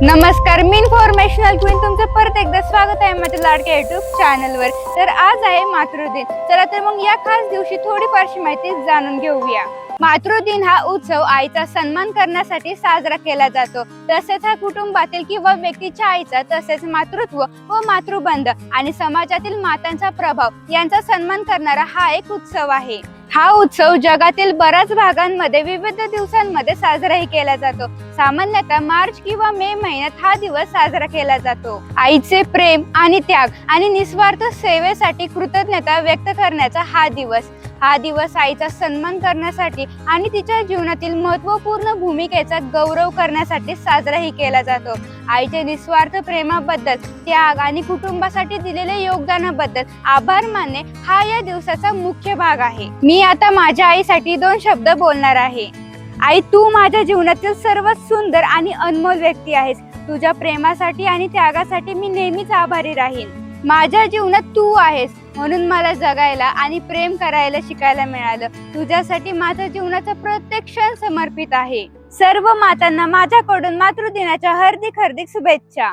नमस्कार, मी informational queen तुमचं परत एकदा स्वागत आहे माझ्या लाडक्या युट्यूब चॅनलवर। तर आज आहे मातृदिन। चला तर मग या खास दिवशी थोडीफारशी माहिती जाणून घेऊया। मातृदिन हा उत्सव आईचा सन्मान करण्यासाठी साजरा केला जातो। तसेच हा कुटुंबातील किंवा व्यक्तीच्या आईचा तसेच मातृत्व व मातृबंध आणि समाजातील मातांचा प्रभाव यांचा सन्मान करणारा हा एक उत्सव आहे। हा उत्सव जगातील बऱ्याच भागांमध्ये विविध दिवसांमध्ये साजराही केला जातो। सामान्यतः मार्च किंवा मे महिन्यात हा दिवस साजरा केला जातो। आईचे प्रेम आणि त्याग आणि निस्वार्थ सेवेसाठी कृतज्ञता व्यक्त करण्याचा हा दिवस आईचा सन्मान करण्यासाठी आणि तिच्या जीवनातील महत्त्वपूर्ण भूमिकेचा गौरव करण्यासाठी साजराही केला जातो। आईचे निस्वार्थ प्रेमाबद्दल, त्याग आणि कुटुंबासाठी दिलेल्या योगदानाबद्दल आभार मानणे हा या दिवसाचा मुख्य भाग आहे। मी आता माझ्या आईसाठी 2 शब्द बोलणार आहे। आई, तू माझ्या जीवनातील सर्वात सुंदर आणि अनमोल व्यक्ती आहेस। तुझ्या प्रेमासाठी आणि त्यागासाठी मी नेहमीच आभारी राहीन। माझ्या जीवनात तू आहेस म्हणून मला जगायला आणि प्रेम करायला शिकायला मिळालं। तुझ्यासाठी माझ्या जीवनाचा प्रत्येक क्षण समर्पित आहे। सर्व मातांना माझ्याकडून मातृदिनाच्या हार्दिक शुभेच्छा।